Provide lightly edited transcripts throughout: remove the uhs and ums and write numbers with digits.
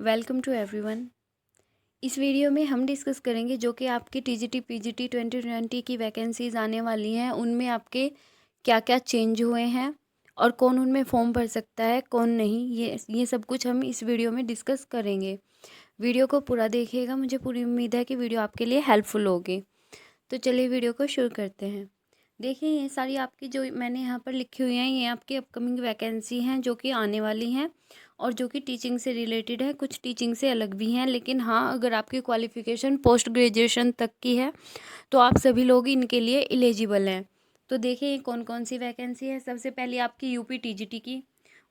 Welcome to everyone. इस video में हम डिस्कस करेंगे जो कि आपकी टीजीटी पीजीटी 2020 की वैकेंसीज आने वाली हैं, उनमें आपके क्या क्या चेंज हुए हैं और कौन उनमें फॉर्म भर सकता है कौन नहीं। ये सब कुछ हम इस वीडियो में डिस्कस करेंगे। वीडियो को पूरा देखिएगा, मुझे पूरी उम्मीद है कि वीडियो आपके लिए हेल्पफुल होगी। तो चलिए वीडियो को शुरू करते हैं। देखिए, ये सारी आपकी जो मैंने यहाँ पर लिखी हुई हैं, ये आपकी अपकमिंग वैकेंसी हैं जो कि आने वाली हैं और जो कि टीचिंग से रिलेटेड है। कुछ टीचिंग से अलग भी हैं, लेकिन हाँ, अगर आपकी क्वालिफ़िकेशन पोस्ट ग्रेजुएशन तक की है तो आप सभी लोग इनके लिए एलिजिबल हैं। तो देखिए कौन कौन सी वैकेंसी है। सबसे पहले आपकी यूपी टीजीटी की,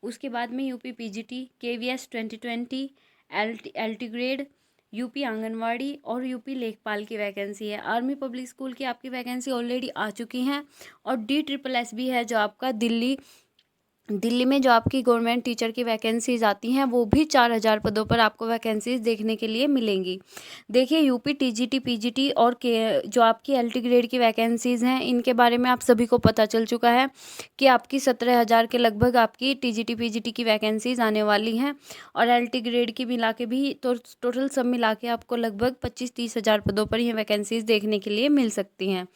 उसके बाद में UP PGT, KVS 2020, LT grade, UP anganwadi और यूपी लेखपाल की वैकेंसी है। आर्मी पब्लिक स्कूल की आपकी वैकेंसी ऑलरेडी आ चुकी हैं और DSSS भी है जो आपका दिल्ली में जो आपकी गवर्नमेंट टीचर की वैकेंसीज आती हैं, वो भी 4000 पदों पर आपको वैकेंसीज देखने के लिए मिलेंगी। देखिए, यूपी टीजीटी पीजीटी और के जो आपकी एलटी ग्रेड की वैकेंसीज हैं, इनके बारे में आप सभी को पता चल चुका है कि आपकी 17,000 के लगभग आपकी टीजीटी पीजीटी की वैकेंसीज आने वाली हैं और एलटी ग्रेड की मिला के भी तो टोटल सब मिला के आपको लगभग 25-30 हज़ार पदों पर ये वैकेंसीज देखने के लिए मिल सकती हैं।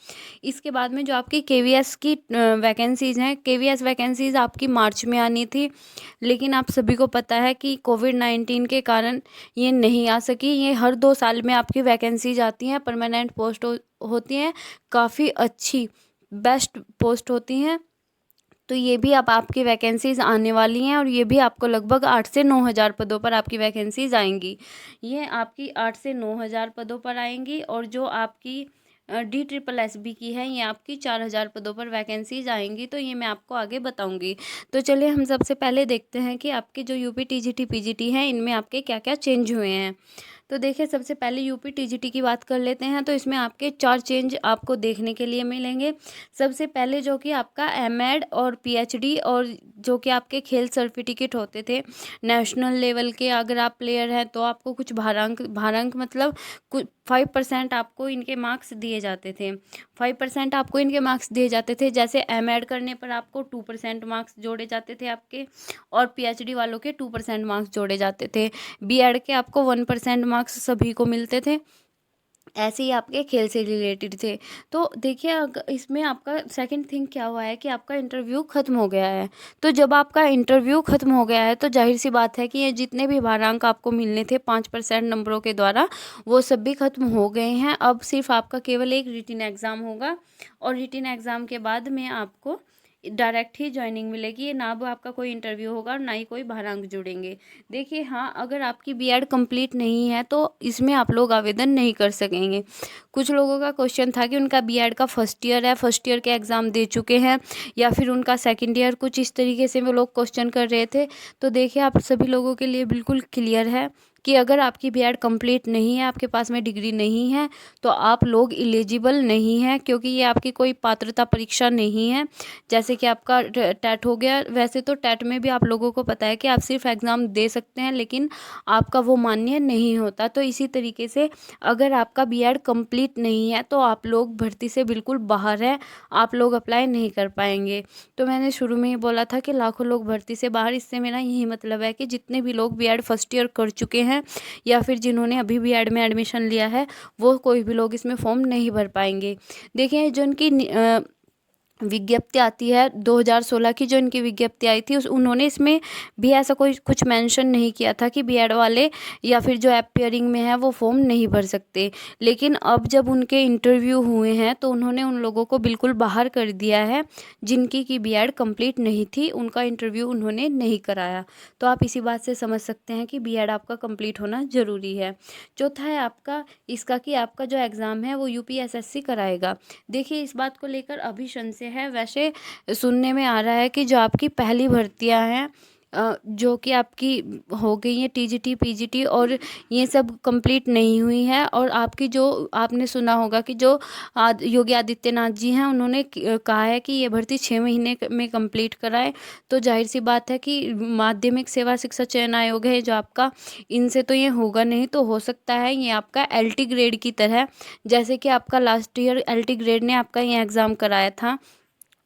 इसके बाद में जो आपकी केवीएस की वैकेंसीज हैं, केवीएस वैकेंसीज आपकी मार्च में आनी थी, लेकिन आप सभी को पता है कि कोविड-19 के कारण ये नहीं आ सकी। ये हर 2 साल में आपकी वैकेंसीज आती हैं, परमानेंट पोस्ट होती हैं, काफ़ी अच्छी बेस्ट पोस्ट होती हैं। तो ये भी अब आपकी वैकेंसीज आने वाली हैं और ये भी आपको लगभग 8 से 9 हज़ार पदों पर आपकी वैकेंसीज आएंगी। ये आपकी 8 से 9 हज़ार पदों पर आएंगी और जो आपकी DSSS की है, ये आपकी 4000 पदों पर वैकेंसीज आएंगी। तो ये मैं आपको आगे बताऊंगी। तो चलिए हम सबसे पहले देखते हैं कि आपके जो यूपी टीजीटी पीजीटी हैं, इनमें आपके क्या क्या चेंज हुए हैं। तो देखिए, सबसे पहले यूपी टीजीटी की बात कर लेते हैं। तो इसमें आपके 4 चेंज आपको देखने के लिए मिलेंगे। सबसे पहले जो कि आपका एमएड और पीएचडी और जो कि आपके खेल सर्टिफिकेट होते थे नेशनल लेवल के, अगर आप प्लेयर हैं तो आपको कुछ भारांक मतलब कुछ 5% आपको इनके मार्क्स दिए जाते थे। 5% आपको इनके मार्क्स दिए जाते थे। जैसे एमएड करने पर आपको 2% मार्क्स जोड़े जाते थे आपके, और पीएचडी वालों के 2% मार्क्स जोड़े जाते थे। बीएड के आपको 1% मार्क्स सभी को मिलते थे। ऐसे ही आपके खेल से रिलेटेड थे। तो देखिए, इसमें आपका सेकंड थिंग क्या हुआ है कि आपका इंटरव्यू ख़त्म हो गया है। तो जब आपका इंटरव्यू ख़त्म हो गया है तो जाहिर सी बात है कि ये जितने भी भारांक आपको मिलने थे 5% नंबरों के द्वारा, वो सब भी ख़त्म हो गए हैं। अब सिर्फ आपका केवल एक रिटन एग्ज़ाम होगा और रिटन एग्ज़ाम के बाद में आपको डायरेक्ट ही ज्वाइनिंग मिलेगी। ना अब आपका कोई इंटरव्यू होगा और ना ही कोई भारांक जुड़ेंगे। देखिए, हाँ, अगर आपकी बीएड कंप्लीट नहीं है तो इसमें आप लोग आवेदन नहीं कर सकेंगे। कुछ लोगों का क्वेश्चन था कि उनका बीएड का फर्स्ट ईयर है, फर्स्ट ईयर के एग्ज़ाम दे चुके हैं या फिर उनका सेकंड ईयर, कुछ इस तरीके से वो लोग क्वेश्चन कर रहे थे। तो देखिए, आप सभी लोगों के लिए बिल्कुल क्लियर है कि अगर आपकी बीएड कंप्लीट नहीं है, आपके पास में डिग्री नहीं है, तो आप लोग एलिजिबल नहीं हैं, क्योंकि ये आपकी कोई पात्रता परीक्षा नहीं है। जैसे कि आपका टेट हो गया, वैसे तो टेट में भी आप लोगों को पता है कि आप सिर्फ एग्ज़ाम दे सकते हैं, लेकिन आपका वो मान्य नहीं होता। तो इसी तरीके से अगर आपका बीएड कंप्लीट नहीं है तो आप लोग भर्ती से बिल्कुल बाहर हैं, आप लोग अप्लाई नहीं कर पाएंगे। तो मैंने शुरू में ही बोला था कि लाखों लोग भर्ती से बाहर, इससे मेरा यही मतलब है कि जितने भी लोग बीएड फर्स्ट ईयर कर चुके हैं या फिर जिन्होंने अभी बीएड में एडमिशन लिया है, वो कोई भी लोग इसमें फॉर्म नहीं भर पाएंगे। देखिए, जो इनकी विज्ञप्ति आती है 2016 की, जो इनकी विज्ञप्ति आई थी, उस उन्होंने इसमें भी ऐसा कोई कुछ मेंशन नहीं किया था कि बीएड वाले या फिर जो अपियरिंग में है वो फॉर्म नहीं भर सकते। लेकिन अब जब उनके इंटरव्यू हुए हैं तो उन्होंने उन लोगों को बिल्कुल बाहर कर दिया है जिनकी की बीएड कंप्लीट नहीं थी, उनका इंटरव्यू उन्होंने नहीं कराया। तो आप इसी बात से समझ सकते हैं कि बीएड आपका कंप्लीट होना ज़रूरी है। चौथा है आपका इसका कि आपका जो एग्ज़ाम है वो यूपीएसएससी कराएगा। देखिए, इस बात को लेकर अभी संशय है। वैसे सुनने में आ रहा है कि जो आपकी पहली भर्तियां हैं, जो कि आपकी हो गई हैं टीजीटी पीजीटी, और ये सब कंप्लीट नहीं हुई है, और आपकी जो आपने सुना होगा कि जो योगी आदित्यनाथ जी हैं, उन्होंने कहा है कि ये भर्ती 6 महीने में कंप्लीट कराए। तो जाहिर सी बात है कि माध्यमिक सेवा शिक्षा चयन आयोग है जो आपका, इनसे तो ये होगा नहीं। तो हो सकता है ये आपका एलटी ग्रेड की तरह, जैसे कि आपका लास्ट ईयर एलटी ग्रेड ने आपका ये एग्ज़ाम कराया था,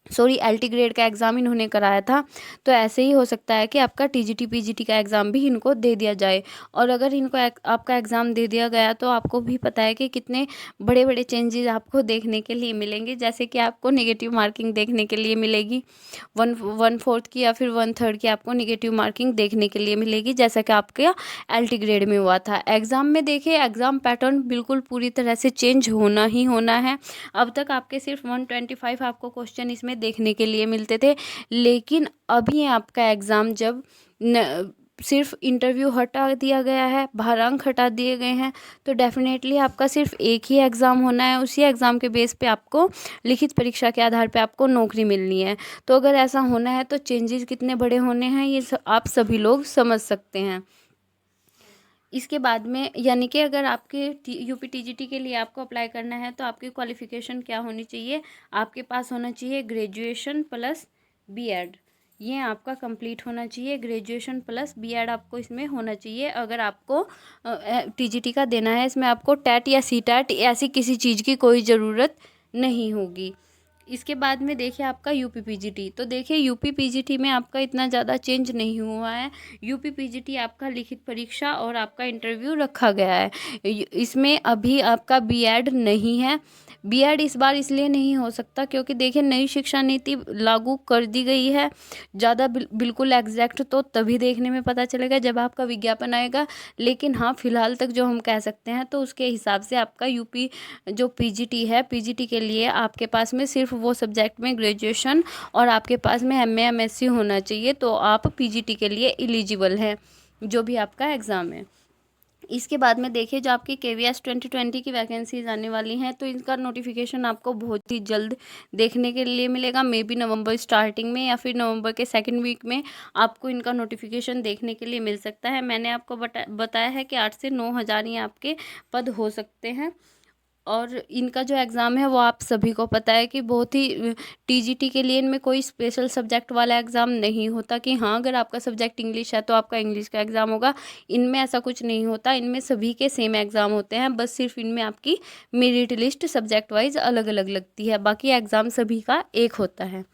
LT ग्रेड का एग्ज़ाम इन्होंने कराया था। तो ऐसे ही हो सकता है कि आपका TGT PGT का एग्ज़ाम भी इनको दे दिया जाए। और अगर इनको आपका एग्ज़ाम दे दिया गया तो आपको भी पता है कि कितने बड़े बड़े चेंजेस आपको देखने के लिए मिलेंगे। जैसे कि आपको नेगेटिव मार्किंग देखने के लिए मिलेगी, 1/4 की या फिर 1/3 की आपको नेगेटिव मार्किंग देखने के लिए मिलेगी, जैसा कि आपके LT ग्रेड में हुआ था। एग्ज़ाम में देखिए, एग्ज़ाम पैटर्न बिल्कुल पूरी तरह से चेंज होना ही होना है। अब तक आपके सिर्फ 125 आपको क्वेश्चन इसमें देखने के लिए मिलते थे, लेकिन अभी आपका एग्ज़ाम जब सिर्फ इंटरव्यू हटा दिया गया है, बाहर अंक हटा दिए गए हैं, तो डेफिनेटली आपका सिर्फ एक ही एग्ज़ाम होना है। उसी एग्ज़ाम के बेस पे आपको लिखित परीक्षा के आधार पे आपको नौकरी मिलनी है। तो अगर ऐसा होना है तो चेंजेस कितने बड़े होने हैं ये आप सभी लोग समझ सकते हैं। इसके बाद में यानी कि अगर आपके UP TGT के लिए आपको अप्लाई करना है तो आपकी क्वालिफ़िकेशन क्या होनी चाहिए? आपके पास होना चाहिए ग्रेजुएशन प्लस BEd। ये आपका कंप्लीट होना चाहिए। ग्रेजुएशन प्लस BEd आपको इसमें होना चाहिए। अगर आपको TGT का देना है, इसमें आपको टेट या CTET ऐसी किसी चीज़ की कोई ज़रूरत नहीं होगी। इसके बाद में देखिए आपका UP PGT। तो देखिए UP PGT में आपका इतना ज़्यादा चेंज नहीं हुआ है। UP PGT आपका लिखित परीक्षा और आपका इंटरव्यू रखा गया है। इसमें अभी आपका BEd नहीं है। BEd इस बार इसलिए नहीं हो सकता क्योंकि देखिए नई शिक्षा नीति लागू कर दी गई है। ज़्यादा बिल्कुल एग्जैक्ट तो तभी देखने में पता चलेगा जब आपका विज्ञापन आएगा, लेकिन हाँ फिलहाल तक जो हम कह सकते हैं तो उसके हिसाब से आपका UP जो PGT है, PGT के लिए आपके पास में सिर्फ वो सब्जेक्ट में ग्रेजुएशन और आपके पास में MA MSc होना चाहिए, तो आप PGT के लिए एलिजिबल हैं, जो भी आपका एग्ज़ाम है। इसके बाद में देखिए जो आपकी KVS 2020 की वैकेंसीज आने वाली हैं, तो इनका नोटिफिकेशन आपको बहुत ही जल्द देखने के लिए मिलेगा। मे बी नवंबर स्टार्टिंग में या फिर नवंबर के सेकंड वीक में आपको इनका नोटिफिकेशन देखने के लिए मिल सकता है। मैंने आपको बताया है कि 8 से 9 हज़ार ये आपके पद हो सकते हैं। और इनका जो एग्ज़ाम है वो आप सभी को पता है कि बहुत ही TGT के लिए इनमें कोई स्पेशल सब्जेक्ट वाला एग्ज़ाम नहीं होता कि हाँ अगर आपका सब्जेक्ट इंग्लिश है तो आपका इंग्लिश का एग्ज़ाम होगा। इनमें ऐसा कुछ नहीं होता। इनमें सभी के सेम एग्ज़ाम होते हैं, बस सिर्फ इनमें आपकी मेरिट लिस्ट सब्जेक्ट वाइज अलग अलग लगती है, बाकी एग्ज़ाम सभी का एक होता है।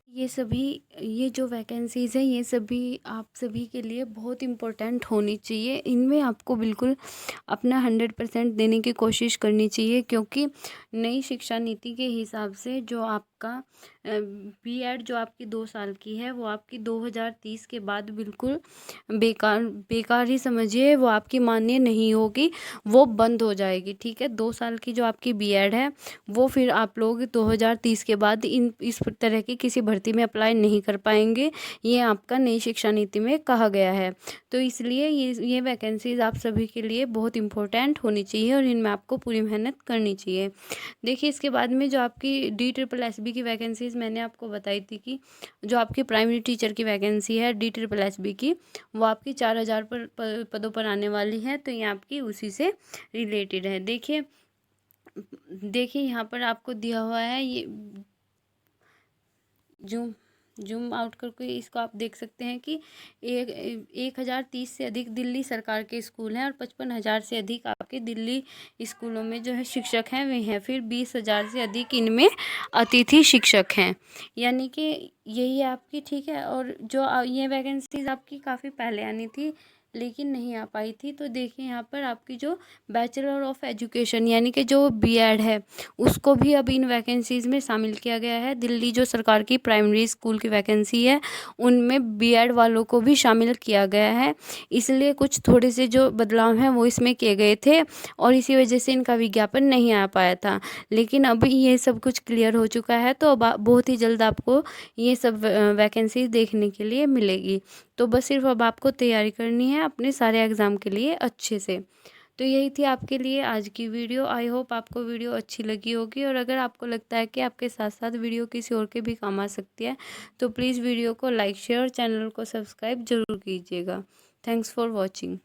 ये जो वैकेंसीज़ हैं ये सभी आप सभी के लिए बहुत इम्पोर्टेंट होनी चाहिए। इनमें आपको बिल्कुल अपना 100% देने की कोशिश करनी चाहिए, क्योंकि नई शिक्षा नीति के हिसाब से जो आपका BEd जो आपकी 2 साल की है वो आपकी 2030 के बाद बिल्कुल बेकार ही समझिए, वो आपकी मान्य नहीं होगी, वो बंद हो जाएगी। ठीक है, 2 साल की जो आपकी BEd है वो फिर आप लोग 2030 के बाद इस तरह की किसी भर्ती में अप्लाई नहीं कर पाएंगे। ये आपका नई शिक्षा नीति में कहा गया है। तो इसलिए ये वैकेंसीज आप सभी के लिए बहुत इम्पोर्टेंट होनी चाहिए और इनमें आपको पूरी मेहनत करनी चाहिए। देखिए इसके बाद में जो आपकी DSSB की वैकेंसीज मैंने आपको बताई थी कि जो आपकी प्राइमरी टीचर की वैकेंसी है DSSB की, वो आपकी 4000 पदों पर आने वाली है। तो ये आपकी उसी से रिलेटेड है। देखिए यहाँ पर आपको दिया हुआ है, ये जूम आउट करके इसको आप देख सकते हैं कि 1030 से अधिक दिल्ली सरकार के स्कूल हैं और 55,000 से अधिक आपके दिल्ली स्कूलों में जो है शिक्षक हैं वे हैं। फिर 20,000 से अधिक इनमें अतिथि शिक्षक हैं, यानी कि यही आपकी ठीक है। और जो ये वैकेंसीज आपकी काफ़ी पहले आनी थी लेकिन नहीं आ पाई थी। तो देखिए यहाँ पर आपकी जो बैचलर ऑफ एजुकेशन यानी कि जो BEd है उसको भी अब इन वैकेंसीज़ में शामिल किया गया है। दिल्ली जो सरकार की प्राइमरी स्कूल की वैकेंसी है उनमें BEd वालों को भी शामिल किया गया है, इसलिए कुछ थोड़े से जो बदलाव हैं वो इसमें किए गए थे और इसी वजह से इनका विज्ञापन नहीं आ पाया था। लेकिन अभी ये सब कुछ क्लियर हो चुका है, तो अब बहुत ही जल्द आपको ये सब वैकेंसी देखने के लिए मिलेगी। तो बस सिर्फ अब आपको तैयारी करनी है अपने सारे एग्ज़ाम के लिए अच्छे से। तो यही थी आपके लिए आज की वीडियो। आई होप आपको वीडियो अच्छी लगी होगी, और अगर आपको लगता है कि आपके साथ साथ वीडियो किसी और के भी काम आ सकती है तो प्लीज़ वीडियो को लाइक शेयर और चैनल को सब्सक्राइब ज़रूर कीजिएगा। Thanks for watching.